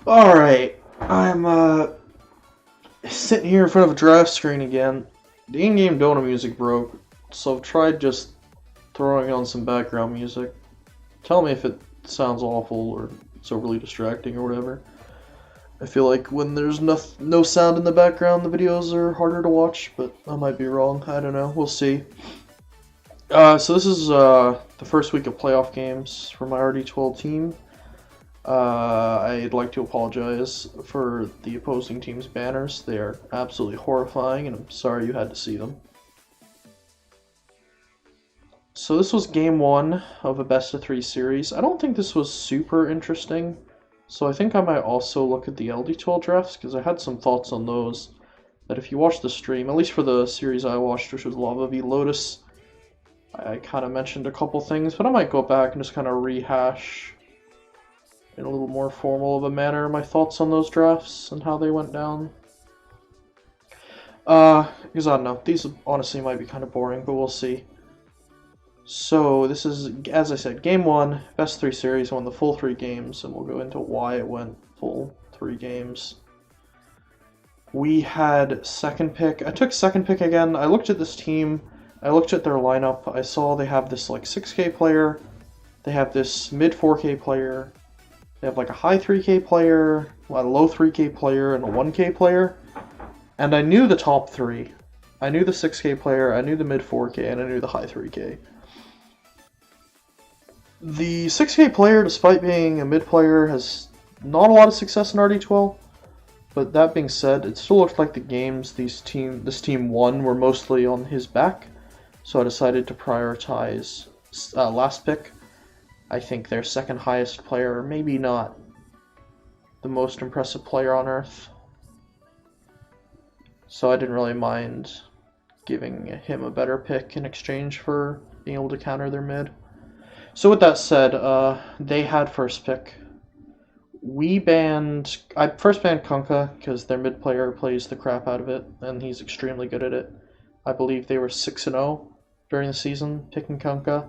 Alright, I'm sitting here in front of a draft screen again. The in-game Dota music broke, so I've tried just throwing on some background music. Tell me if it sounds awful or it's overly distracting or whatever. I feel like when there's no sound in the background, the videos are harder to watch, but I might be wrong. I don't know. We'll see. So this is the first week of playoff games for my RD12 team. I'd like to apologize for the opposing team's banners. They are absolutely horrifying, and I'm sorry you had to see them. So this was game one of a best-of-3 series. I don't think this was super interesting, so I think I might also look at the LD12 drafts, because I had some thoughts on those, that if you watch the stream, at least for the series I watched, which was Lava v Lotus, I kind of mentioned a couple things, but I might go back and just kind of rehash in a little more formal of a manner my thoughts on those drafts and how they went down. Because I don't know, these honestly might be kind of boring, but we'll see. So this is, as I said, game one, best 3 series, won the full 3 games, and we'll go into why it went full 3 games. We had second pick. I took second pick again. I looked at this team, I looked at their lineup, I saw they have this like 6k player, they have this mid 4k player, they have like a high 3k player, a low 3k player, and a 1k player. And I knew the top 3. I knew the 6k player, I knew the mid 4k, and I knew the high 3k. The 6k player, despite being a mid player, has not a lot of success in RD12. But that being said, it still looked like the games this team won were mostly on his back. So I decided to prioritize last pick. I think their second highest player, maybe not the most impressive player on Earth. So I didn't really mind giving him a better pick in exchange for being able to counter their mid. So with that said, they had first pick. I first banned Kunkka because their mid player plays the crap out of it, and he's extremely good at it. I believe they were 6-0 during the season picking Kunkka.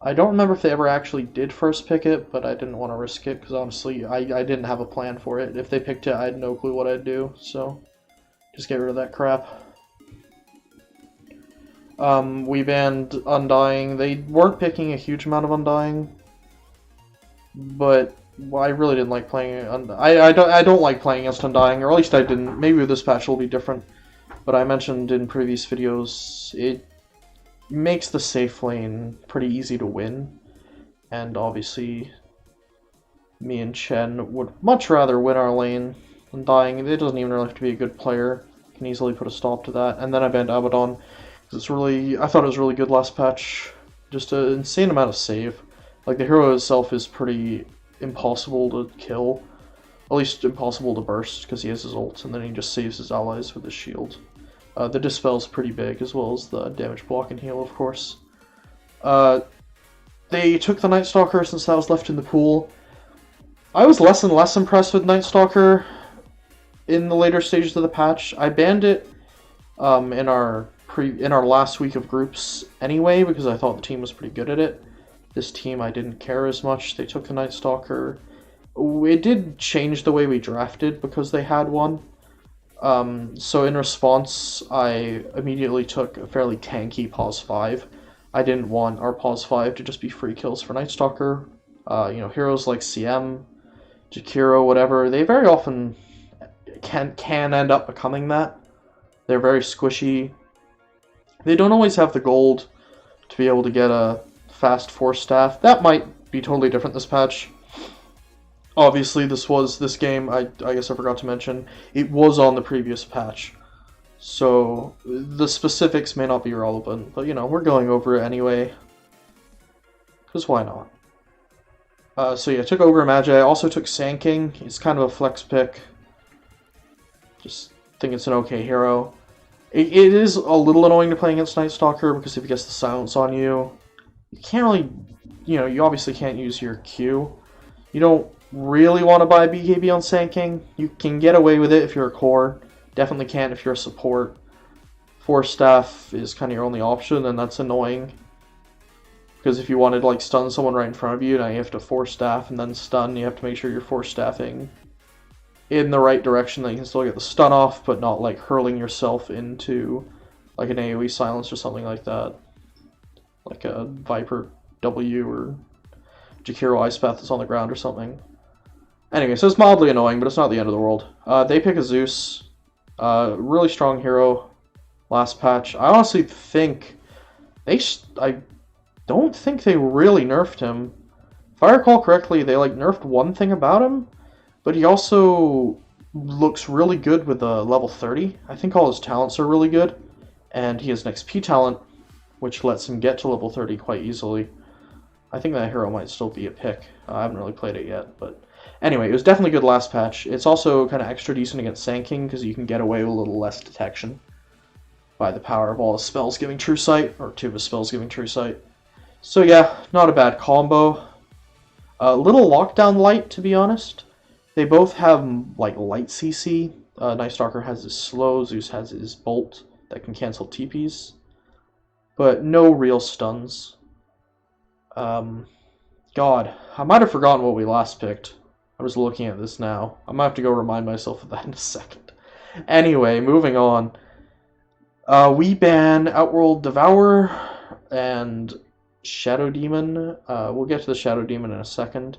I don't remember if they ever actually did first pick it, but I didn't want to risk it because honestly, I didn't have a plan for it. If they picked it, I had no clue what I'd do, so just get rid of that crap. We banned Undying. They weren't picking a huge amount of Undying, but I really didn't like playing I don't like playing against Undying, or at least I didn't. Maybe with this patch will be different, but I mentioned in previous videos it makes the safe lane pretty easy to win, and obviously me and Chen would much rather win our lane than dying. It doesn't even really have to be a good player. Can easily put a stop to that. And then I banned Abaddon because I thought it was really good last patch. Just an insane amount of save. Like the hero itself is pretty impossible to kill, at least impossible to burst because he has his ult, and then he just saves his allies with his shield. The dispel's pretty big, as well as the damage block and heal, of course. They took the Night Stalker since that was left in the pool. I was less and less impressed with Night Stalker in the later stages of the patch. I banned it in our last week of groups anyway, because I thought the team was pretty good at it. This team, I didn't care as much. They took the Night Stalker. It did change the way we drafted because they had one. So in response, I immediately took a fairly tanky Pause 5. I didn't want our Pause 5 to just be free kills for Night Stalker. Heroes like CM, Jakiro, whatever, they very often can end up becoming that. They're very squishy. They don't always have the gold to be able to get a fast force staff. That might be totally different this patch. Obviously, this game, I guess I forgot to mention, it was on the previous patch. So, the specifics may not be relevant, but, we're going over it anyway. Because why not? So yeah, I took Ogre Magi. I also took Sand King. He's kind of a flex pick. Just think it's an okay hero. It is a little annoying to play against Night Stalker, because if he gets the silence on you, you can't really, you obviously can't use your Q. You don't really want to buy BKB on Sand King. You can get away with it if you're a core. Definitely can't if you're a support. Force Staff is kind of your only option, and that's annoying. Because if you wanted to like stun someone right in front of you, now you have to Force Staff and then stun. You have to make sure you're Force Staffing in the right direction that you can still get the stun off, but not like hurling yourself into like an AoE silence or something like that. Like a Viper W or Jakiro Ice Path that's on the ground or something. Anyway, so it's mildly annoying, but it's not the end of the world. They pick a Zeus. Really strong hero last patch. I honestly think I don't think they really nerfed him. If I recall correctly, they like nerfed one thing about him, but he also looks really good with a level 30. I think all his talents are really good, and he has an XP talent, which lets him get to level 30 quite easily. I think that hero might still be a pick. I haven't really played it yet, but anyway, it was definitely good last patch. It's also kind of extra decent against Sand because you can get away with a little less detection by the power of all his spells giving True Sight, or two of his spells giving True Sight. So yeah, not a bad combo. A little Lockdown light, to be honest. They both have like light CC. Night Stalker has his slow, Zeus has his bolt that can cancel TPs, but no real stuns. God, I might have forgotten what we last picked. I was looking at this now. I might have to go remind myself of that in a second. Anyway, moving on. We ban Outworld Devourer and Shadow Demon. We'll get to the Shadow Demon in a second.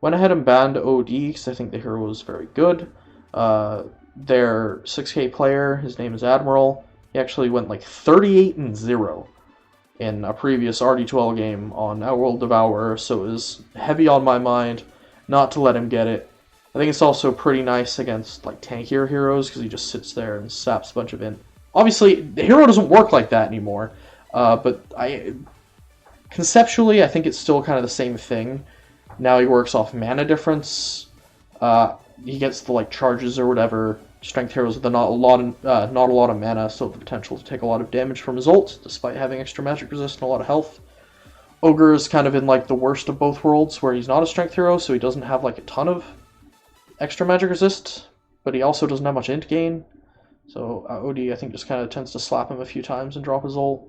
Went ahead and banned OD because I think the hero was very good. Their 6K player, his name is Admiral. He actually went like 38-0 in a previous RD12 game on Outworld Devourer, so it was heavy on my mind not to let him get it. I think it's also pretty nice against like tankier heroes because he just sits there and saps a bunch of int. Obviously, the hero doesn't work like that anymore, but conceptually, I think it's still kind of the same thing. Now he works off mana difference. He gets the like charges or whatever. Strength heroes with not a lot of mana, so the potential to take a lot of damage from his ult, despite having extra magic resist and a lot of health. Ogre is kind of in like the worst of both worlds, where he's not a strength hero, so he doesn't have like a ton of extra magic resist, but he also doesn't have much int gain. So OD, I think, just kind of tends to slap him a few times and drop his ult.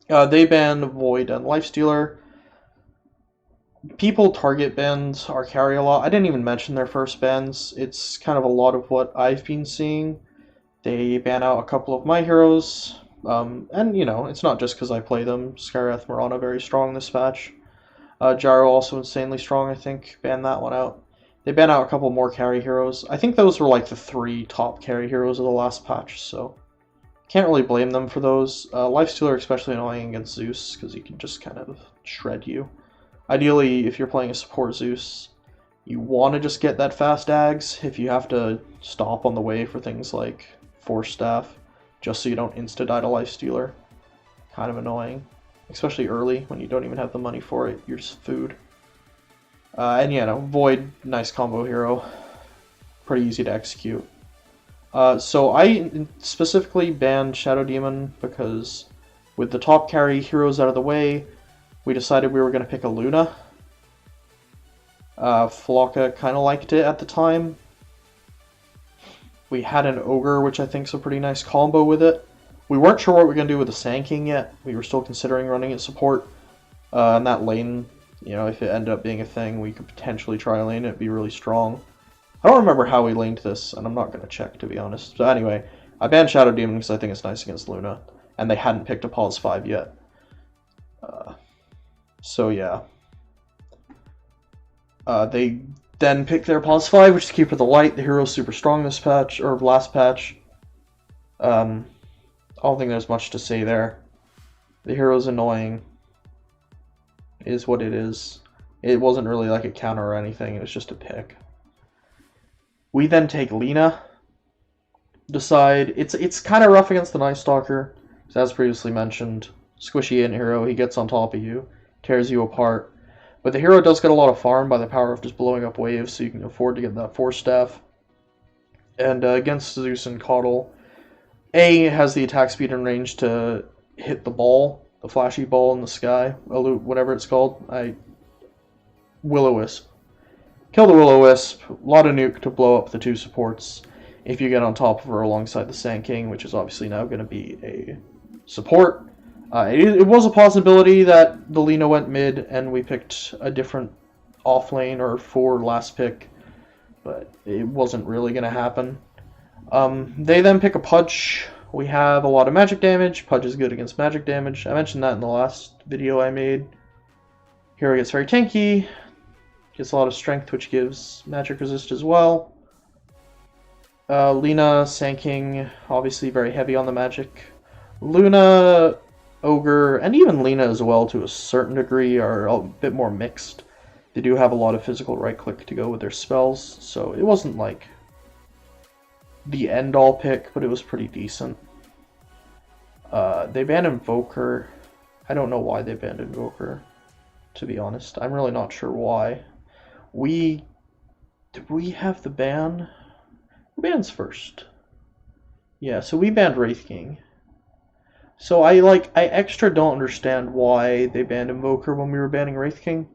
They ban Void and Lifestealer. People target bans our carry a lot. I didn't even mention their first bans. It's kind of a lot of what I've been seeing. They ban out a couple of my heroes. And, you know, it's not just because I play them. Skywrath Mirana very strong this patch. Gyro also insanely strong, I think. Ban that one out. They ban out a couple more carry heroes. I think those were like the 3 top carry heroes of the last patch, so can't really blame them for those. Lifestealer especially annoying against Zeus, because he can just kind of shred you. Ideally, if you're playing a support Zeus, you want to just get that fast Ags if you have to stop on the way for things like Force Staff, just so you don't insta-die to Lifestealer. Kind of annoying, especially early when you don't even have the money for it, you're just food. And yeah, no, Void, nice combo hero, pretty easy to execute. So I specifically banned Shadow Demon because with the top carry heroes out of the way, we decided we were going to pick a Luna. Flocka kind of liked it at the time. We had an Ogre, which I think is a pretty nice combo with it. We weren't sure what we were going to do with the Sand King yet. We were still considering running it support. And that lane, you know, if it ended up being a thing, we could potentially try a lane. It'd be really strong. I don't remember how we laned this, and I'm not going to check, to be honest. So anyway, I banned Shadow Demon because I think it's nice against Luna. And they hadn't picked a Pause 5 yet. So yeah. They then picked their Pause 5, which is Keeper of the Light. The hero's super strong this patch, or last patch. I don't think there's much to say there. The hero's annoying. It is what it is. It wasn't really like a counter or anything, it was just a pick. We then take Lina. Decide, it's kind of rough against the Night Stalker, as previously mentioned. Squishy int hero, he gets on top of you, tears you apart. But the hero does get a lot of farm by the power of just blowing up waves, so you can afford to get that Force Staff. And against Zeus and Caudle, A has the attack speed and range to hit the ball, the flashy ball in the sky, whatever it's called. Will-O-Wisp. Kill the Will-O-Wisp, a lot of nuke to blow up the 2 supports. If you get on top of her alongside the Sand King, which is obviously now going to be a support. It was a possibility that the Lina went mid and we picked a different off lane or for last pick. but it wasn't really going to happen. They then pick a Pudge. We have a lot of magic damage. Pudge is good against magic damage. I mentioned that in the last video I made. Hero gets very tanky. Gets a lot of strength, which gives magic resist as well. Lena, Sand King, obviously very heavy on the magic. Luna, Ogre, and even Lena as well to a certain degree are a bit more mixed. They do have a lot of physical right-click to go with their spells, so it wasn't like the end-all pick, but it was pretty decent. They banned Invoker. I don't know why they banned Invoker, to be honest. I'm really not sure why. Did we have the ban? Who bans first? Yeah, so we banned Wraith King. So I extra don't understand why they banned Invoker when we were banning Wraith King.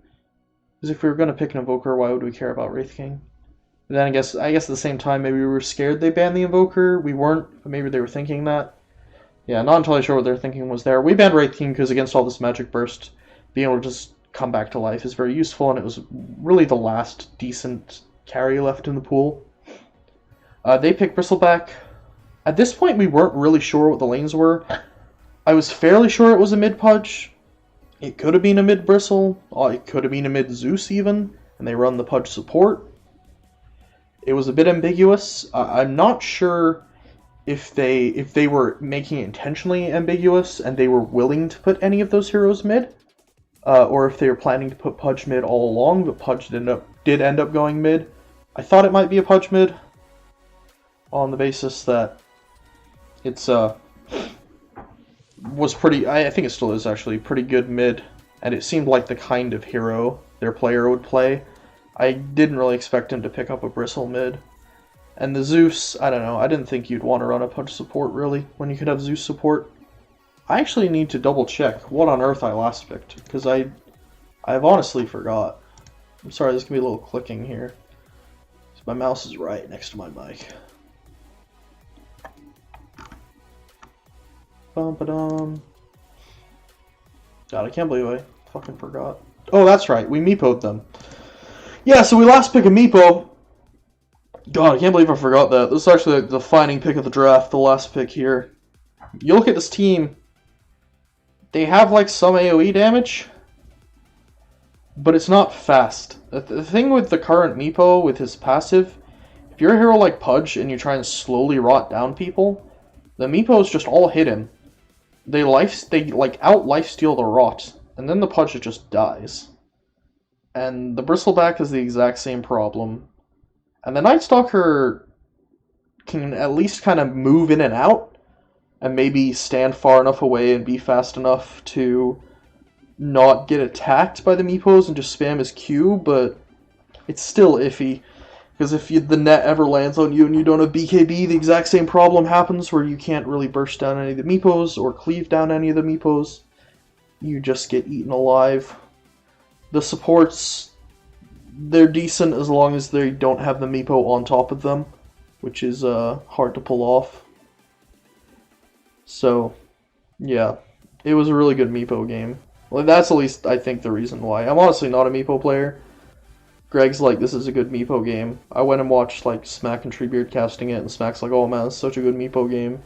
Because if we were going to pick an Invoker, why would we care about Wraith King? But then I guess at the same time, maybe we were scared they banned the Invoker. We weren't, but maybe they were thinking that. Yeah, not entirely sure what their thinking was there. We banned Wraith King because against all this Magic Burst, being able to just come back to life is very useful, and it was really the last decent carry left in the pool. They picked Bristleback. At this point, we weren't really sure what the lanes were. I was fairly sure it was a mid-Pudge. It could have been a mid-Bristle. It could have been a mid-Zeus even, and they run the Pudge support. It was a bit ambiguous. I'm not sure if they were making it intentionally ambiguous and they were willing to put any of those heroes mid, or if they were planning to put Pudge mid all along, but Pudge did end up going mid. I thought it might be a Pudge mid, on the basis that it's was pretty. I think it still is actually pretty good mid, and it seemed like the kind of hero their player would play. I didn't really expect him to pick up a Bristle mid. And the Zeus, I don't know, I didn't think you'd want to run a Pudge support, really, when you could have Zeus support. I actually need to double check what on earth I last picked, because I've honestly forgot. I'm sorry, there's going to be a little clicking here. My mouse is right next to my mic. Bum-ba-dum. God, I can't believe I fucking forgot. Oh, that's right, we Meepo'd them. Yeah, so we last picked a Meepo. God, I can't believe I forgot that. This is actually the defining pick of the draft, the last pick here. You look at this team, they have like some AoE damage, but it's not fast. The thing with the current Meepo, with his passive, if you're a hero like Pudge and you try and slowly rot down people, the Meepos just all hit him. They out lifesteal the rot, and then the Pudge just dies. And the Bristleback is the exact same problem. And the Night Stalker can at least kind of move in and out, and maybe stand far enough away and be fast enough to not get attacked by the Meepos and just spam his Q, but it's still iffy. Because if the net ever lands on you and you don't have BKB, the exact same problem happens where you can't really burst down any of the Meepos or cleave down any of the Meepos. You just get eaten alive. The supports, they're decent as long as they don't have the Meepo on top of them, which is hard to pull off. So, yeah, it was a really good Meepo game. Well, that's at least, I think, the reason why. I'm honestly not a Meepo player. Greg's like, this is a good Meepo game. I went and watched like Smack and Treebeard casting it, and Smack's like, oh man, it's such a good Meepo game.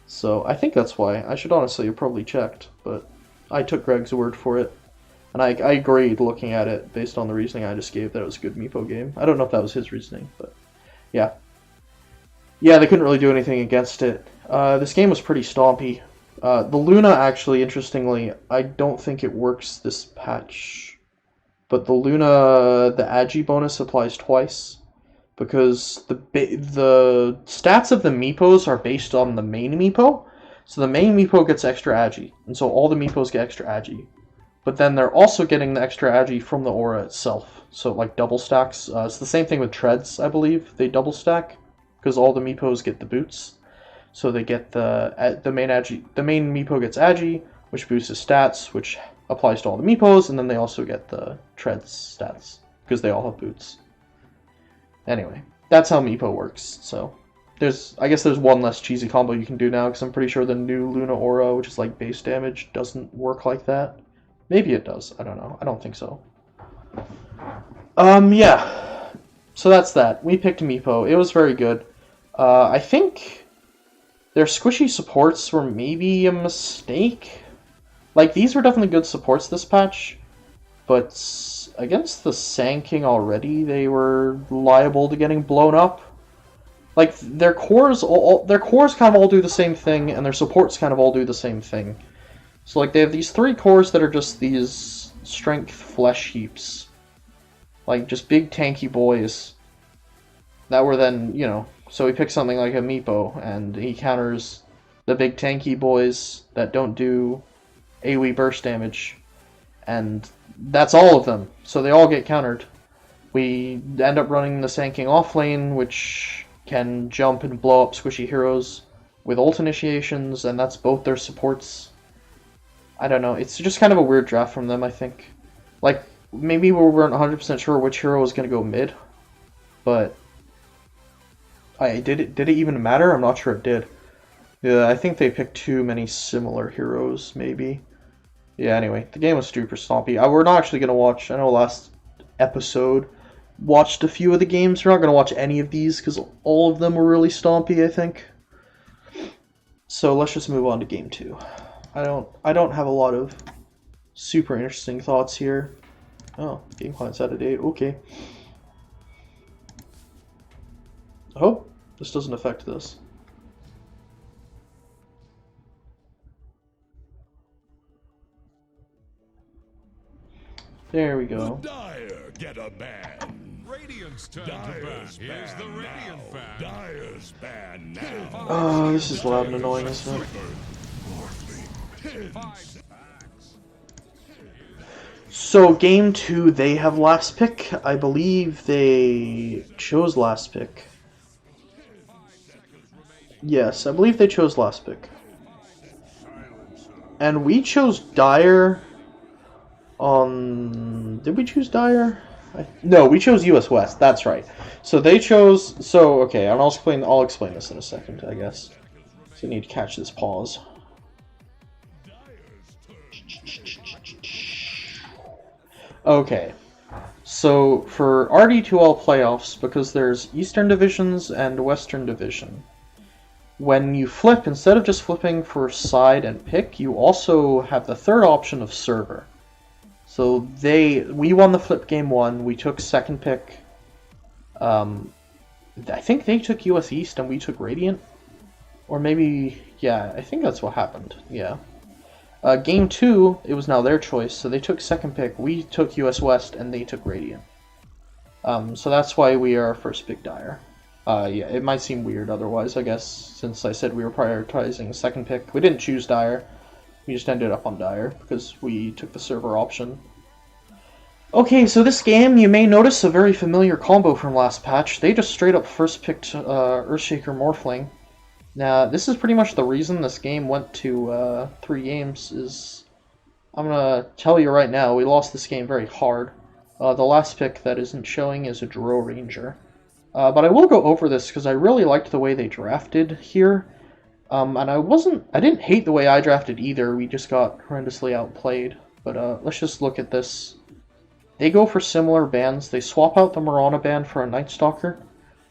So, I think that's why. I should honestly have probably checked, but I took Greg's word for it. And I agreed, looking at it, based on the reasoning I just gave, that it was a good Meepo game. I don't know if that was his reasoning, but yeah. Yeah, they couldn't really do anything against it. This game was pretty stompy. The Luna, actually, interestingly, I don't think it works this patch. But the Luna, the Agi bonus applies twice. Because the stats of the Meepos are based on the main Meepo. So the main Meepo gets extra Agi. And so all the Meepos get extra Agi. But then they're also getting the extra Agi from the aura itself. So like double stacks. It's the same thing with Treads, I believe. They double stack. Because all the Meepos get the boots. So they get the main Agi. The main Meepo gets Agi, which boosts his stats, which applies to all the Meepos. And then they also get the Treads stats. Because they all have boots. Anyway, that's how Meepo works. So I guess there's one less cheesy combo you can do now. Because I'm pretty sure the new Luna Aura, which is like base damage, doesn't work like that. Maybe it does. I don't know. I don't think so. Yeah. So that's that. We picked Meepo. It was very good. I think their squishy supports were maybe a mistake. Like, these were definitely good supports this patch, but against the Sand King already, they were liable to getting blown up. Like, their cores kind of all do the same thing, and their supports kind of all do the same thing. So, like, they have these 3 cores that are just these strength flesh heaps. Like, just big tanky boys that were then, you know, so he picks something like a Meepo, and he counters the big tanky boys that don't do AoE burst damage, and that's all of them, so they all get countered. We end up running the Sand King off lane, which can jump and blow up squishy heroes with ult initiations, and that's both their supports. I don't know, it's just kind of a weird draft from them, I think. Like, maybe we weren't 100% sure which hero was going to go mid, but did it even matter? I'm not sure it did. Yeah, I think they picked too many similar heroes, maybe. Yeah, anyway, the game was super stompy. We're not actually going to watch, I know last episode watched a few of the games. We're not going to watch any of these because all of them were really stompy, I think. So let's just move on to game 2. I don't have a lot of super interesting thoughts here. Oh, game client's out of date. Okay. I hope this doesn't affect this. There we go. The Dire get a ban. Radiant's turn to ban. Here's the Radiant fan. Dire's ban now. Oh, this is loud and annoying, isn't it? So, game 2, they have last pick. I believe they chose last pick. Yes, I believe they chose last pick. And we chose Dire on... Did we choose Dire? No, we chose US West. That's right. So they chose... So, okay, and I'll explain this in a second, I guess. So I need to catch this pause. Okay. So, for RD2L playoffs, because there's Eastern Divisions and Western Division, when you flip, instead of just flipping for side and pick, you also have the third option of server. So we won the flip game 1, we took second pick. I think they took US East and we took Radiant. Or maybe, yeah, I think that's what happened, yeah. Game 2, it was now their choice, so they took second pick, we took US West, and they took Radiant. So that's why we are first pick Dire. Yeah, it might seem weird otherwise, I guess, since I said we were prioritizing second pick. We didn't choose Dire, we just ended up on Dire, because we took the server option. Okay, so this game, you may notice a very familiar combo from last patch. They just straight up first picked Earthshaker Morphling. Now, this is pretty much the reason this game went to 3 games, is... I'm gonna tell you right now, we lost this game very hard. The last pick that isn't showing is a Dro Ranger. But I will go over this because I really liked the way they drafted here. And I didn't hate the way I drafted either, we just got horrendously outplayed. But let's just look at this. They go for similar bans. They swap out the Mirana ban for a Night Stalker.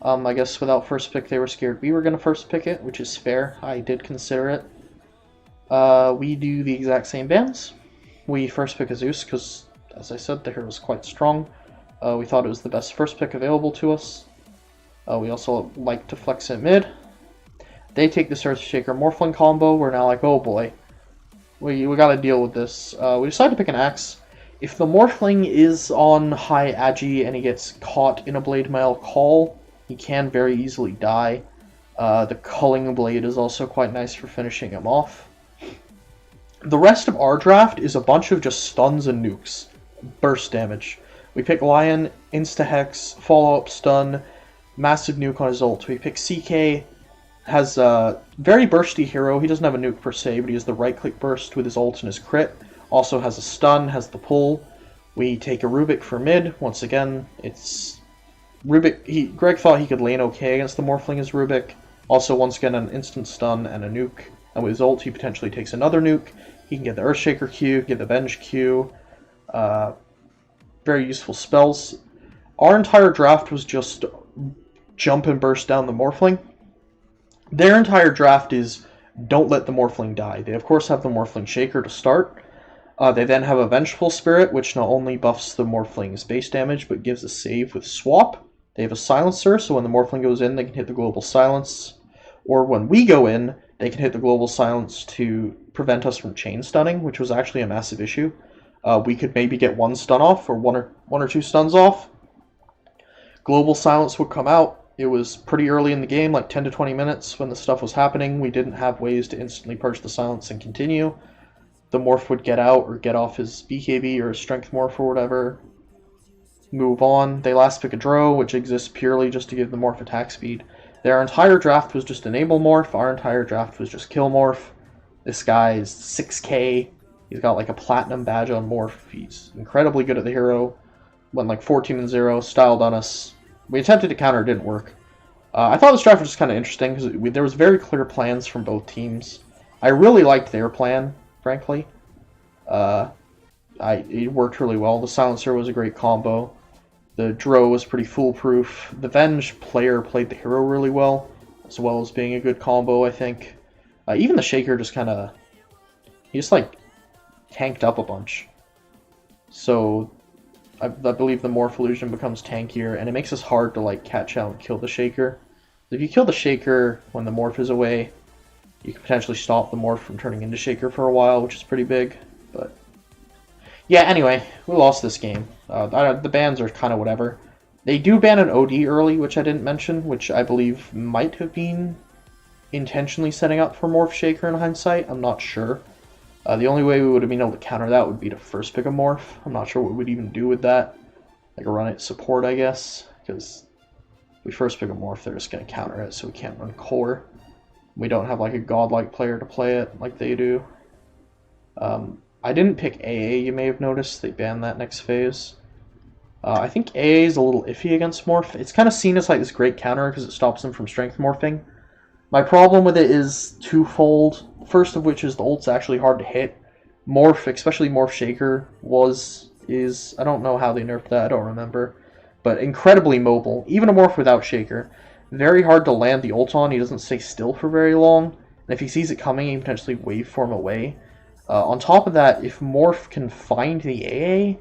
I guess without first pick they were scared we were going to first pick it, which is fair. I did consider it. We do the exact same bans. We first pick a Zeus because, as I said, the hero was quite strong. We thought it was the best first pick available to us. We also like to flex it mid. They take this Earthshaker Morphling combo. We're now like, oh boy, we gotta deal with this. We decide to pick an Axe. If the Morphling is on high agi and he gets caught in a Blade Mail call, he can very easily die. The Culling Blade is also quite nice for finishing him off. The rest of our draft is a bunch of just stuns and nukes. Burst damage. We pick Lion, Insta-Hex, Follow-Up Stun, Massive Nuke on his ult. We pick CK, has a very bursty hero. He doesn't have a nuke per se, but he has the right-click burst with his ult and his crit. Also has a stun, has the pull. We take a Rubik for mid. Once again, it's... Rubik, Greg thought he could lane okay against the Morphling as Rubik. Also, once again, an instant stun and a nuke. And with his ult, he potentially takes another nuke. He can get the Earthshaker Q, get the Venge Q. Very useful spells. Our entire draft was just jump and burst down the Morphling. Their entire draft is don't let the Morphling die. They of course have the Morphling Shaker to start. They then have a Vengeful Spirit, which not only buffs the Morphling's base damage, but gives a save with Swap. They have a Silencer, so when the Morphling goes in, they can hit the Global Silence. Or when we go in, they can hit the Global Silence to prevent us from chain stunning, which was actually a massive issue. We could maybe get one stun off, or one or two stuns off. Global Silence would come out. It was pretty early in the game, like 10 to 20 minutes when the stuff was happening. We didn't have ways to instantly purge the silence and continue. The morph would get out or get off his BKB or his strength morph or whatever. Move on. They last pick a Drow, which exists purely just to give the morph attack speed. Their entire draft was just enable morph. Our entire draft was just kill morph. This guy is 6k. He's got like a platinum badge on morph. He's incredibly good at the hero. Went like 14-0, styled on us. We attempted to counter, it didn't work. I thought this draft was just kind of interesting because there was very clear plans from both teams. I really liked their plan, frankly. It worked really well. The Silencer was a great combo. The Drow was pretty foolproof. The Venge player played the hero really well as being a good combo, I think. Even the Shaker just kind of... he just, like, tanked up a bunch. So... I believe the Morph Illusion becomes tankier, and it makes us hard to like catch out and kill the Shaker. If you kill the Shaker when the Morph is away, you can potentially stop the Morph from turning into Shaker for a while, which is pretty big. But yeah, anyway, we lost this game. The bans are kind of whatever. They do ban an OD early, which I didn't mention, which I believe might have been intentionally setting up for Morph Shaker in hindsight. I'm not sure. The only way we would have been able to counter that would be to first pick a morph. I'm not sure what we'd even do with that. Like run it support, I guess, because if we first pick a morph, they're just going to counter it, so we can't run core. We don't have like a godlike player to play it like they do. I didn't pick AA, you may have noticed. They banned that next phase. I think AA is a little iffy against morph. It's kind of seen as like this great counter because it stops them from strength morphing. My problem with it is twofold. First of which is the ult's actually hard to hit. Morph, especially Morph Shaker, is I don't know how they nerfed that, I don't remember. But incredibly mobile. Even a Morph without Shaker. Very hard to land the ult on, he doesn't stay still for very long. And if he sees it coming, he can potentially waveform away. On top of that, if Morph can find the AA,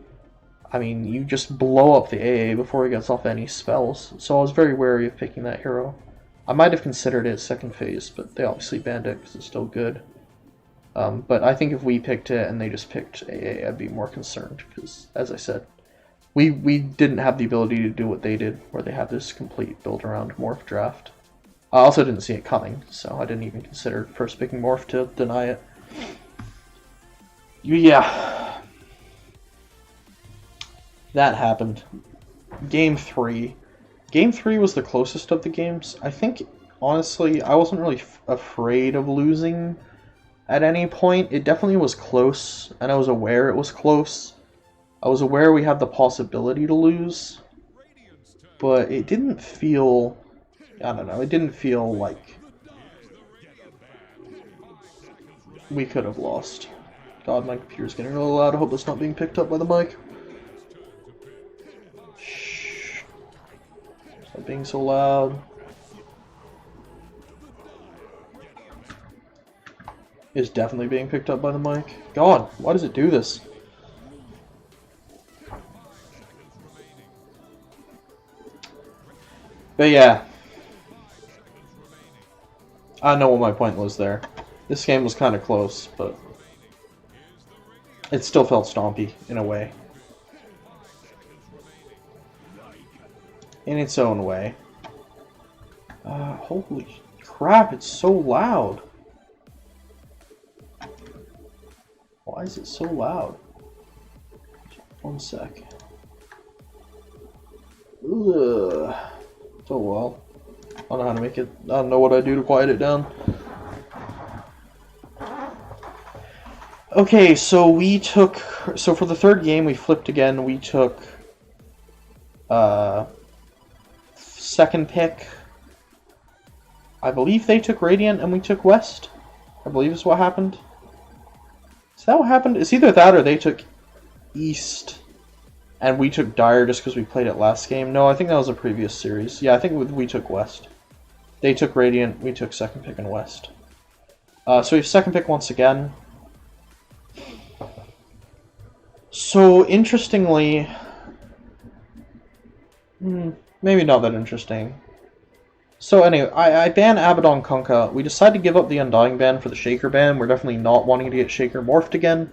I mean, you just blow up the AA before he gets off any spells. So I was very wary of picking that hero. I might have considered it second phase, but they obviously banned it because it's still good. But I think if we picked it and they just picked AA, I'd be more concerned because, as I said, we didn't have the ability to do what they did, where they have this complete build-around Morph draft. I also didn't see it coming, so I didn't even consider first picking Morph to deny it. Yeah. That happened. Game 3. Game 3 was the closest of the games. I think, honestly, I wasn't really afraid of losing at any point. It definitely was close, and I was aware it was close. I was aware we had the possibility to lose, but it didn't feel... I don't know, it didn't feel like we could have lost. God, my computer's getting really loud. I hope it's not being picked up by the mic. Stop being so loud. It's definitely being picked up by the mic. God, why does it do this? But yeah. I know what my point was there. This game was kind of close, but it still felt stompy in a way. In its own way. Holy crap, it's so loud. Why is it so loud? One sec. Ugh. Oh well. I don't know how to make it. I don't know what I do to quiet it down. Okay, so we took. So for the third game, we flipped again. We took. Second pick. I believe they took Radiant and we took West. I believe is what happened. Is that what happened? It's either that or they took East And we took Dire just because we played it last game. No, I think that was a previous series. Yeah, I think we took West. They took Radiant, we took second pick in West. So we have second pick once again. So, interestingly... maybe not that interesting. So anyway, I ban Abaddon Kunkka. We decided to give up the Undying ban for the Shaker ban. We're definitely not wanting to get Shaker morphed again.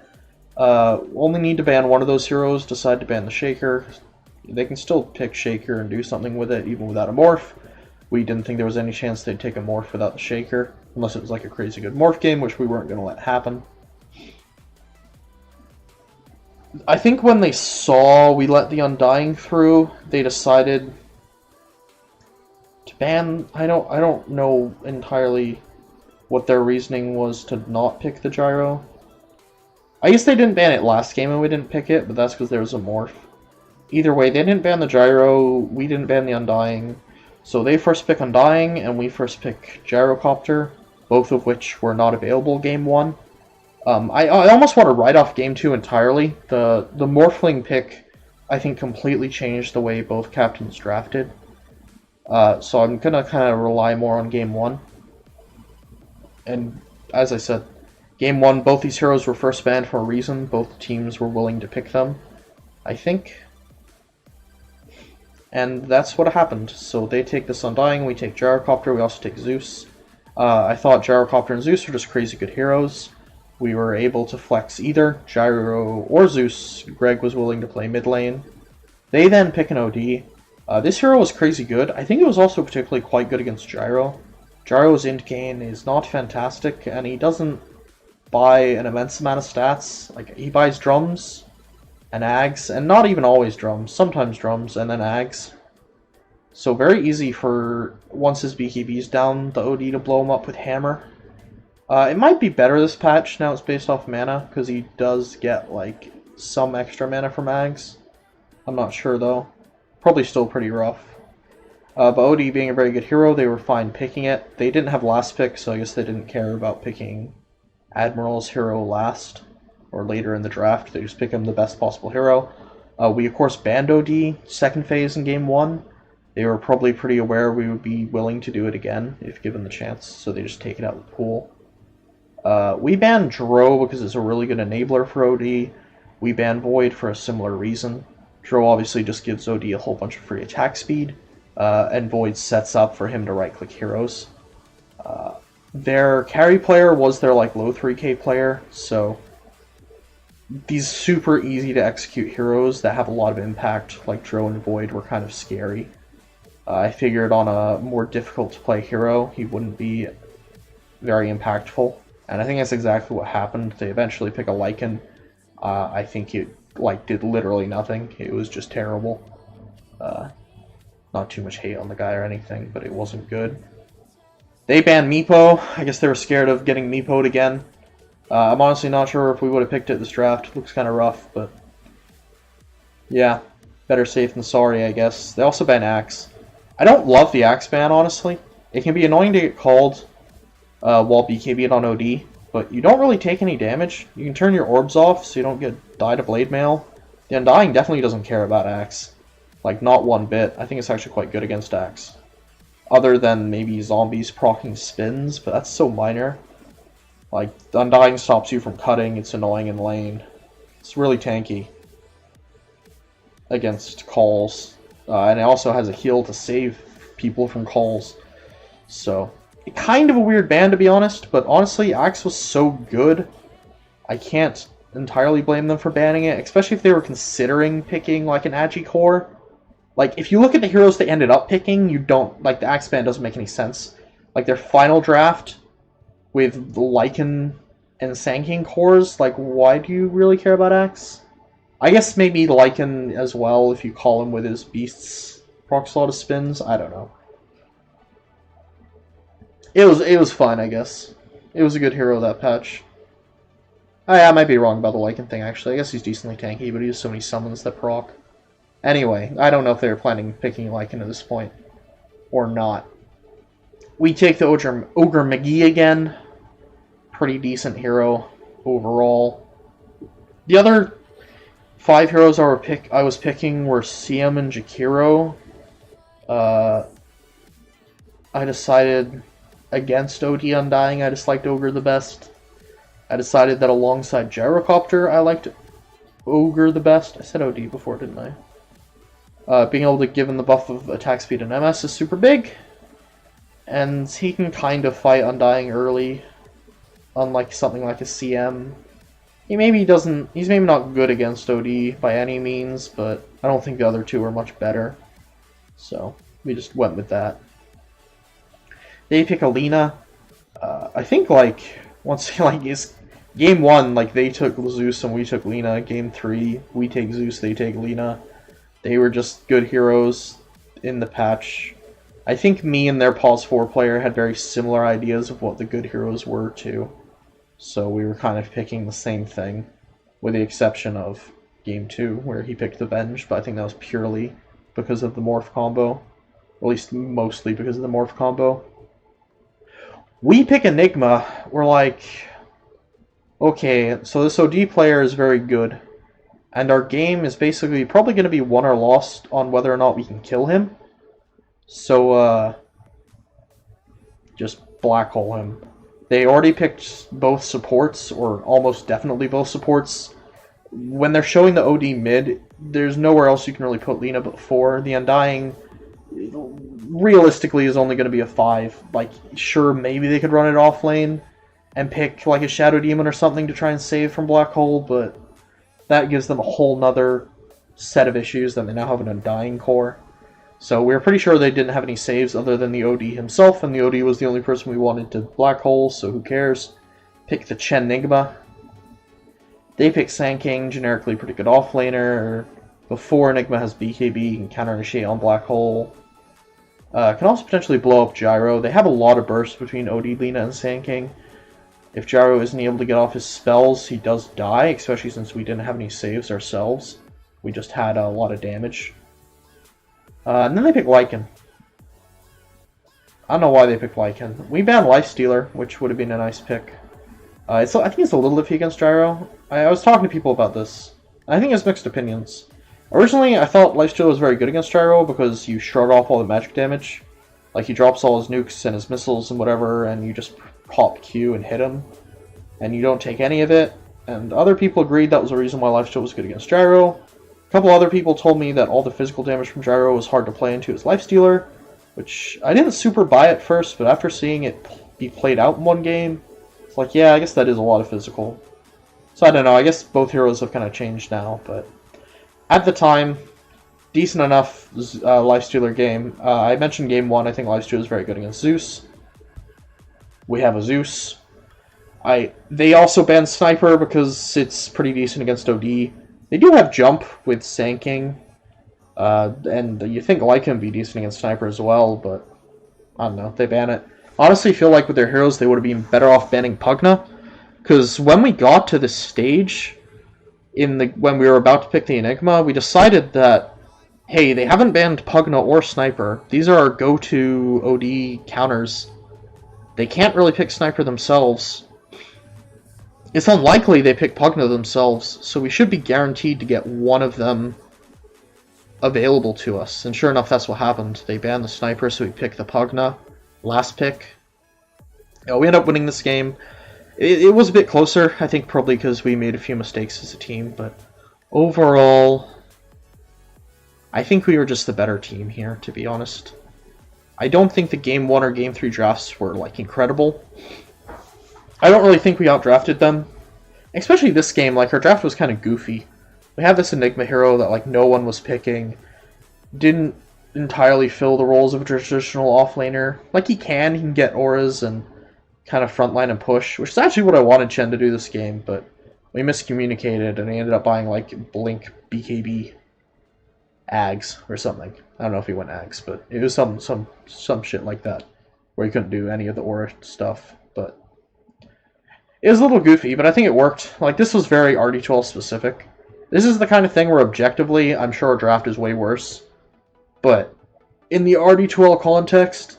Only need to ban one of those heroes, decide to ban the Shaker. They can still pick Shaker and do something with it, even without a morph. We didn't think there was any chance they'd take a morph without the Shaker, unless it was like a crazy good morph game, which we weren't going to let happen. I think when they saw we let the Undying through, they decided to ban. I don't know entirely what their reasoning was to not pick the Gyro. I guess they didn't ban it last game and we didn't pick it, but that's because there was a morph. Either way, they didn't ban the Gyro, we didn't ban the Undying. So they first pick Undying, and we first pick Gyrocopter, both of which were not available game 1. I almost want to write off game 2 entirely. The Morphling pick, I think, completely changed the way both captains drafted. So I'm going to kind of rely more on game 1. And as I said, game 1, both these heroes were first banned for a reason. Both teams were willing to pick them, I think. And that's what happened. So they take this Undying, we take Gyrocopter, we also take Zeus. I thought Gyrocopter and Zeus were just crazy good heroes. We were able to flex either Gyro or Zeus. Greg was willing to play mid lane. They then pick an OD. This hero was crazy good. I think it was also particularly quite good against Gyro. Gyro's int gain is not fantastic, and he doesn't buy an immense amount of stats. Like, he buys drums and Ags, and not even always drums, sometimes drums, and then Ags. So very easy for, once his BKB's down, the OD to blow him up with Hammer. It might be better this patch, now it's based off mana, because he does get, like, some extra mana from Ags. I'm not sure, though. Probably still pretty rough. But OD being a very good hero, they were fine picking it. They didn't have last pick, so I guess they didn't care about picking Admiral's hero last, or later in the draft. They just pick him the best possible hero. We, of course, banned OD second phase in game 1. They were probably pretty aware we would be willing to do it again, if given the chance, so they just take it out of the pool. We banned Dro because it's a really good enabler for OD. We banned Void for a similar reason. Dro obviously just gives OD a whole bunch of free attack speed, and Void sets up for him to right-click heroes. Their carry player was their like low 3k player, so these super easy to execute heroes that have a lot of impact, like Dro and Void, were kind of scary. I figured on a more difficult to play hero, he wouldn't be very impactful, and I think that's exactly what happened. They eventually pick a Lycan. I think it did literally nothing. It was just terrible. Not too much hate on the guy or anything, but it wasn't good. They banned Meepo. I guess they were scared of getting Meepo'd again. I'm honestly not sure if we would have picked it this draft. It looks kind of rough, but yeah, better safe than sorry, I guess. They also ban Axe. I don't love the Axe ban, honestly. It can be annoying to get called while BKB'd on OD, but you don't really take any damage. You can turn your orbs off so you don't get die to blade mail. The Undying definitely doesn't care about Axe. Like, not one bit. I think it's actually quite good against Axe. Other than maybe zombies proccing spins, but that's so minor. Like, the Undying stops you from cutting, it's annoying in lane. It's really tanky against calls. And it also has a heal to save people from calls. So, kind of a weird ban to be honest, but honestly, Axe was so good, I can't entirely blame them for banning it, especially if they were considering picking like an Agi core. Like, if you look at the heroes they ended up picking, you don't, like, the Axe ban doesn't make any sense. Like, their final draft with the Lycan and Sanking cores, like, why do you really care about Axe? I guess maybe Lycan as well, if you call him with his beasts procs a lot of spins, I don't know. It was fun, I guess. It was a good hero, that patch. I might be wrong about the Lycan thing, actually. I guess he's decently tanky, but he has so many summons that proc. Anyway, I don't know if they were planning picking Lycan at this point, or not. We take the Ogre McGee again. Pretty decent hero overall. The other 5 heroes I was picking were CM and Jakiro. I decided against OD Undying, I disliked Ogre the best. I decided that alongside Gyrocopter, I liked Ogre the best. I said OD before, didn't I? Being able to give him the buff of attack speed and MS is super big. And he can kind of fight Undying early, unlike something like a CM. He's maybe not good against OD by any means, but I don't think the other two are much better. So, we just went with that. They pick Alina. I think, it's game 1, they took Zeus and we took Lina. Game 3, we take Zeus, they take Lina. They were just good heroes in the patch. I think me and their Pause 4 player had very similar ideas of what the good heroes were, too. So we were kind of picking the same thing, with the exception of Game 2, where he picked the Venge, but I think that was purely because of the Morph combo. At least mostly because of the Morph combo. We pick Enigma, we're like, okay, so this OD player is very good, and our game is basically probably going to be won or lost on whether or not we can kill him. So, just black hole him. They already picked both supports, or almost definitely both supports. When they're showing the OD mid, there's nowhere else you can really put Lina but 4. The Undying, realistically, is only going to be a 5. Sure, maybe they could run it off lane and pick, a Shadow Demon or something to try and save from Black Hole, but that gives them a whole nother set of issues that they now have an Undying core. So we were pretty sure they didn't have any saves other than the OD himself, and the OD was the only person we wanted to Black Hole, so who cares. Pick the Chen Nigma. They pick Sand King, generically pretty good offlaner. Before Enigma has BKB, can counter initiate on Black Hole. Can also potentially blow up Gyro. They have a lot of bursts between OD, Lina, and Sand King. If Gyro isn't able to get off his spells, he does die, especially since we didn't have any saves ourselves. We just had a lot of damage. And then they pick Lycan. I don't know why they picked Lycan. We banned Lifestealer, which would have been a nice pick. I think it's a little iffy against Gyro. I was talking to people about this. I think it's mixed opinions. Originally, I thought Lifestealer was very good against Gyro because you shrug off all the magic damage. He drops all his nukes and his missiles and whatever, and you just pop Q and hit him. And you don't take any of it. And other people agreed that was the reason why Lifestealer was good against Gyro. A couple other people told me that all the physical damage from Gyro was hard to play into his Lifestealer, which I didn't super buy at first, but after seeing it be played out in one game, it's yeah, I guess that is a lot of physical. So I don't know, I guess both heroes have kind of changed now, but at the time, decent enough Lifestealer game. I mentioned game 1, I think Lifestealer is very good against Zeus. We have a Zeus. They also banned Sniper because it's pretty decent against OD. They do have Jump with Sand King, and you think Lycan would be decent against Sniper as well, but I don't know, they ban it. Honestly, feel like with their heroes they would have been better off banning Pugna, because when we got to this stage, when we were about to pick the Enigma, we decided that, hey, they haven't banned Pugna or Sniper. These are our go-to OD counters. They can't really pick Sniper themselves. It's unlikely they pick Pugna themselves, so we should be guaranteed to get one of them available to us. And sure enough, that's what happened. They banned the Sniper, so we picked the Pugna. Last pick. We ended up winning this game. It was a bit closer, I think probably because we made a few mistakes as a team, but overall, I think we were just the better team here, to be honest. I don't think the Game 1 or Game 3 drafts were, incredible. I don't really think we outdrafted them. Especially this game, our draft was kind of goofy. We had this Enigma hero that, no one was picking. Didn't entirely fill the roles of a traditional offlaner. He can get auras and kind of frontline and push, which is actually what I wanted Chen to do this game, but we miscommunicated and he ended up buying, Blink BKB Ags or something. I don't know if he went Ags, but it was some shit like that, where he couldn't do any of the aura stuff, but it was a little goofy, but I think it worked. This was very RD12 specific. This is the kind of thing where objectively, I'm sure our draft is way worse. But in the RD12 context,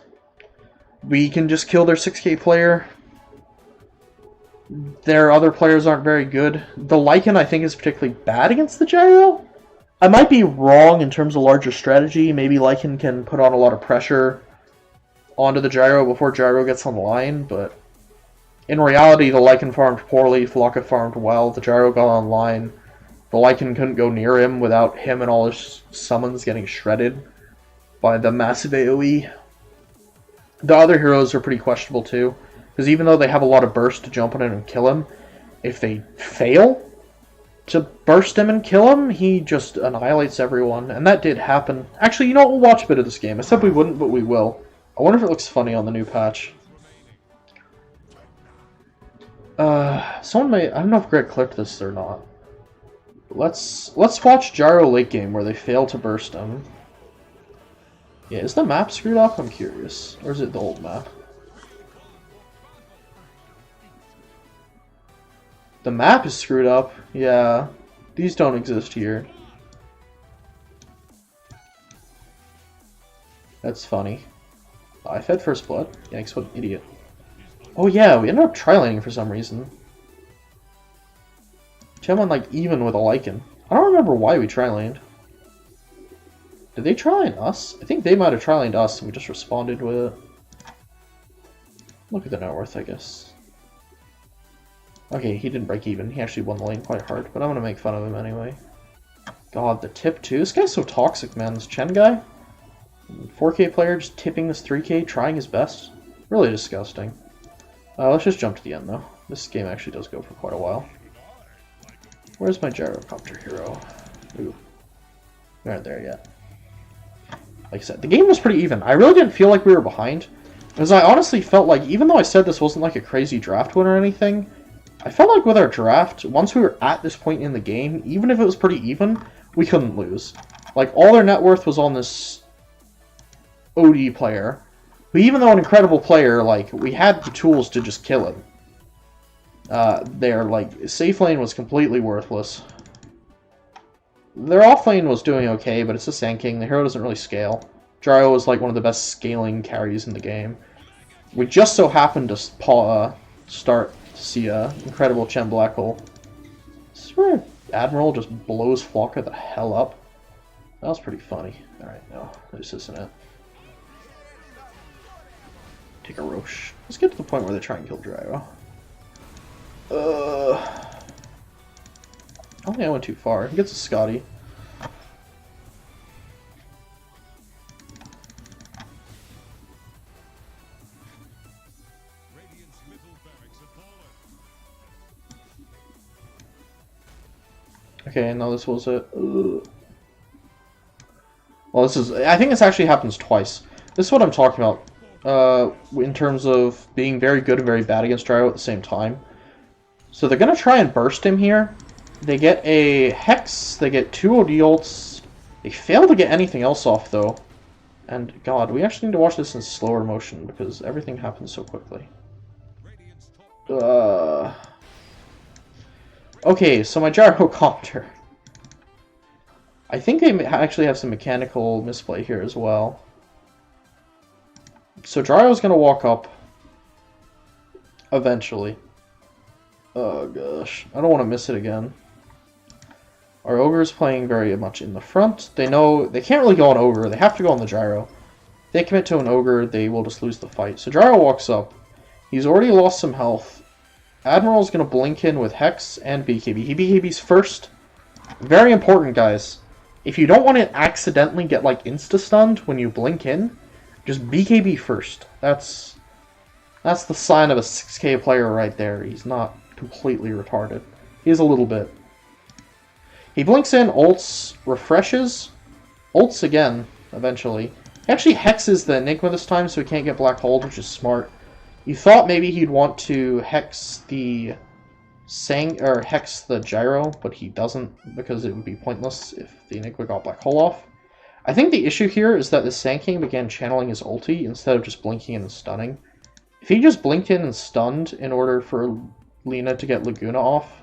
we can just kill their 6k player. their other players aren't very good. The Lycan, I think, is particularly bad against the Gyro. I might be wrong in terms of larger strategy. Maybe Lycan can put on a lot of pressure onto the Gyro before Gyro gets on the line, but in reality, the Lycan farmed poorly, Flocka farmed well, the Gyro got online. The Lycan couldn't go near him without him and all his summons getting shredded by the massive AoE. The other heroes are pretty questionable too, because even though they have a lot of burst to jump on him and kill him, if they fail to burst him and kill him, he just annihilates everyone, and that did happen. Actually, you know what, we'll watch a bit of this game. I said we wouldn't, but we will. I wonder if it looks funny on the new patch. Someone may... I don't know if Greg clipped this or not. Let's watch Gyro late game where they fail to burst him. Yeah, is the map screwed up? I'm curious. Or is it the old map? The map is screwed up. Yeah. These don't exist here. That's funny. I fed first blood. Yikes, what an idiot. Oh yeah, we ended up tri-laning for some reason. Capn like even with a Lycan. I don't remember why we tri-laned. Did they tri-lane us? I think they might have tri-laned us and we just responded with it. Look at the net worth, I guess. Okay, he didn't break even. He actually won the lane quite hard, but I'm gonna make fun of him anyway. God, the tip too. This guy's so toxic, man. This Chen guy. 4K player just tipping this 3K, trying his best. Really disgusting. Let's just jump to the end though. This game actually does go for quite a while. Where's my gyrocopter hero? Ooh. We aren't there yet. Like I said, the game was pretty even. I really didn't feel like we were behind. Because I honestly felt like, even though I said this wasn't like a crazy draft win or anything, I felt like with our draft, once we were at this point in the game, even if it was pretty even, we couldn't lose. Like, all their net worth was on this OD player. Who, even though an incredible player, like, we had the tools to just kill him. Their, like, safe lane was completely worthless. Their off lane was doing okay, but it's a Sand King. The hero doesn't really scale. Gyro is like one of the best scaling carries in the game. We just so happened to start to see a incredible Chen Black Hole. This is where Admiral just blows Flocka the hell up. That was pretty funny. Alright, no, this isn't it. Take a Roche. Let's get to the point where they try and kill Gyro. I don't think I went too far. He gets a Scotty. Okay, no, this was it. Well, this is... I think this actually happens twice. This is what I'm talking about. In terms of being very good and very bad against Gyro at the same time. So they're going to try and burst him here. They get a Hex, they get 2 OD ults. They fail to get anything else off, though. And, God, we actually need to watch this in slower motion, because everything happens so quickly. Okay, so my gyrocopter. I think they actually have some mechanical misplay here as well. So Gyro's going to walk up eventually. Oh gosh, I don't want to miss it again. Our Ogre is playing very much in the front. They know they can't really go on Ogre, they have to go on the Gyro. If they commit to an Ogre, they will just lose the fight. So Gyro walks up. He's already lost some health. Admiral's going to blink in with Hex and BKB. He BKB's first. Very important, guys. If you don't want to accidentally get like insta-stunned when you blink in, just BKB first. That's the sign of a 6K player right there. He's not completely retarded. He is a little bit. He blinks in, ults, refreshes, ults again, eventually. He actually hexes the Enigma this time, so he can't get Black Hole, which is smart. You thought maybe he'd want to hex the hex the Gyro, but he doesn't, because it would be pointless if the Enigma got Black Hole off. I think the issue here is that the Sand King began channeling his ulti instead of just blinking in and stunning. If he just blinked in and stunned in order for Lina to get Laguna off,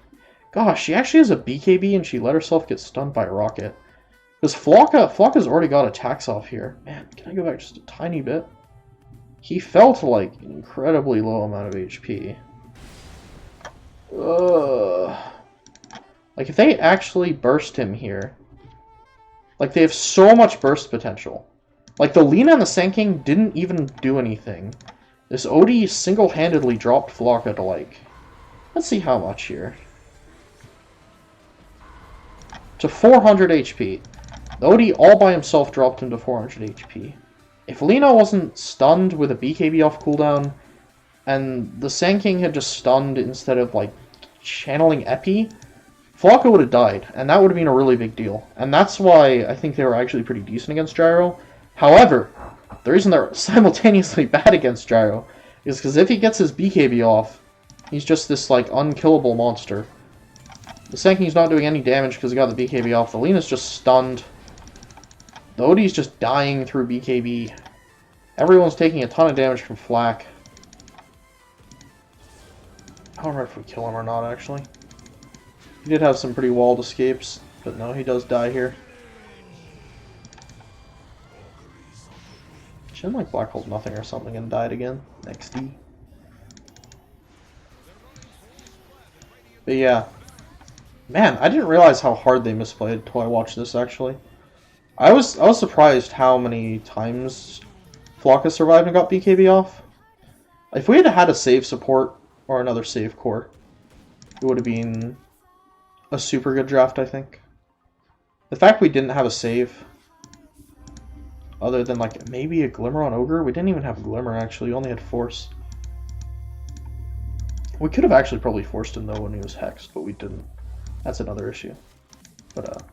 gosh, she actually has a BKB and she let herself get stunned by a rocket. Because Flocka's already got attacks off here. Man, can I go back just a tiny bit? He fell to like an incredibly low amount of HP. Like, if they actually burst him here... Like, they have so much burst potential. Like, the Lina and the Sand King didn't even do anything. This Odie single-handedly dropped Flocka to, like... Let's see how much here. To 400 HP. The Odie all by himself dropped him to 400 HP. If Lina wasn't stunned with a BKB off cooldown, and the Sand King had just stunned instead of, like, channeling Epi, Flocka would have died, and that would have been a really big deal. And that's why I think they were actually pretty decent against Gyro. However, the reason they're simultaneously bad against Gyro is because if he gets his BKB off, he's just this, like, unkillable monster. The Sand King's not doing any damage because he got the BKB off. The Lina's just stunned. The Odie's just dying through BKB. Everyone's taking a ton of damage from Flak. I don't remember if we kill him or not, actually. He did have some pretty walled escapes, but no, he does die here. Shouldn't like Black Hole nothing or something and died again. XD. But yeah. Man, I didn't realize how hard they misplayed until I watched this, actually. I was surprised how many times Flocka survived and got BKB off. If we had had a save support or another save core, it would have been a super good draft, I think. The fact we didn't have a save, other than like maybe a Glimmer on Ogre, we didn't even have Glimmer actually, we only had Force. We could have actually probably forced him though when he was hexed, but we didn't. That's another issue. But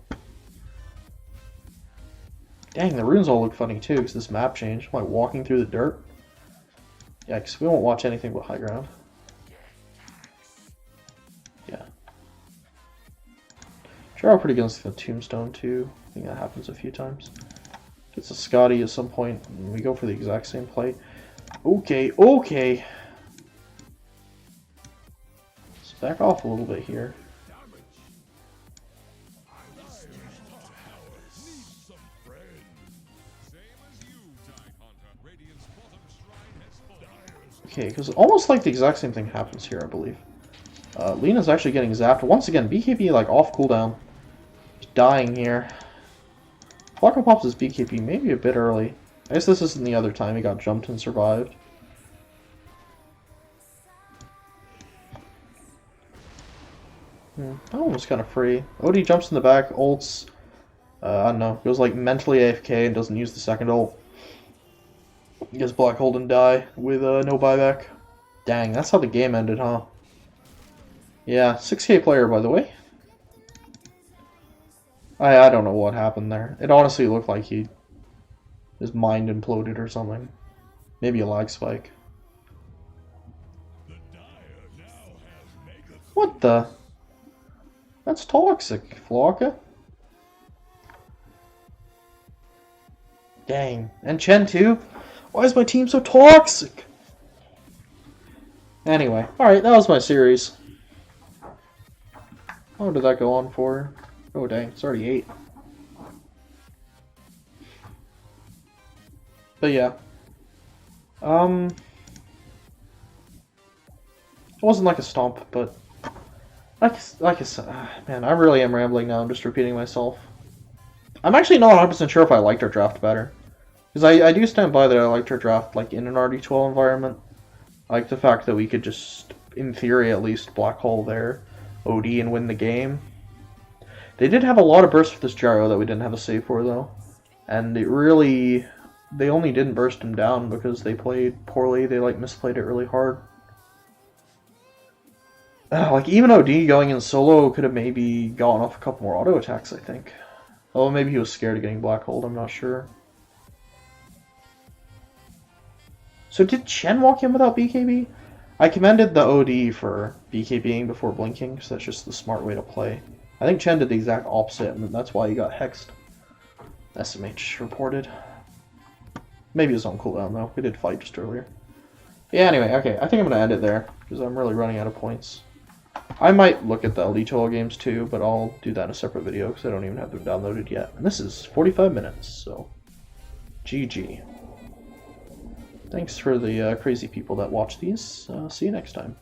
dang, the runes all look funny too, because this map changed. I'm like walking through the dirt. Yikes, we won't watch anything but high ground. Yeah. Gyro pretty good against the Tombstone too. I think that happens a few times. Gets a Scotty at some point, and we go for the exact same play. Okay, okay. Let's back off a little bit here. Okay, because almost like the exact same thing happens here, I believe. Lina's actually getting zapped. Once again, BKB like off cooldown. Just dying here. Flocka pops his BKB maybe a bit early. I guess this isn't the other time he got jumped and survived. That one was kind of free. Odie jumps in the back, ults. I don't know, goes like mentally AFK and doesn't use the second ult. Gets Black Hole and die with no buyback. Dang, that's how the game ended, huh? Yeah, 6K player, by the way. I don't know what happened there. It honestly looked like his mind imploded or something. Maybe a lag spike. What the? That's toxic, Flocka. Dang. And Chen too? Why is my team so toxic? Anyway, alright, that was my series. How long did that go on for? Oh dang, it's already 8. But yeah. It wasn't like a stomp, but like I said, man, I really am rambling now. I'm just repeating myself. I'm actually not 100% sure if I liked our draft better. Because I do stand by that I liked our draft like in an RD12 environment. I like the fact that we could just, in theory at least, black hole their OD and win the game. They did have a lot of bursts for this Gyro that we didn't have a save for though. And it really, they only didn't burst him down because they played poorly. They like misplayed it really hard. Like even OD going in solo could have maybe gotten off a couple more auto attacks, I think. Oh, maybe he was scared of getting black holed, I'm not sure. So did Chen walk in without BKB? I commended the OD for BKBing before blinking, because that's just the smart way to play. I think Chen did the exact opposite, and that's why he got hexed. SMH reported. Maybe it was on cooldown though, we did fight just earlier. Yeah, anyway, okay, I think I'm going to end it there, because I'm really running out of points. I might look at the LD2L games too, but I'll do that in a separate video, because I don't even have them downloaded yet. And this is 45 minutes, so GG. Thanks for the crazy people that watch these. See you next time.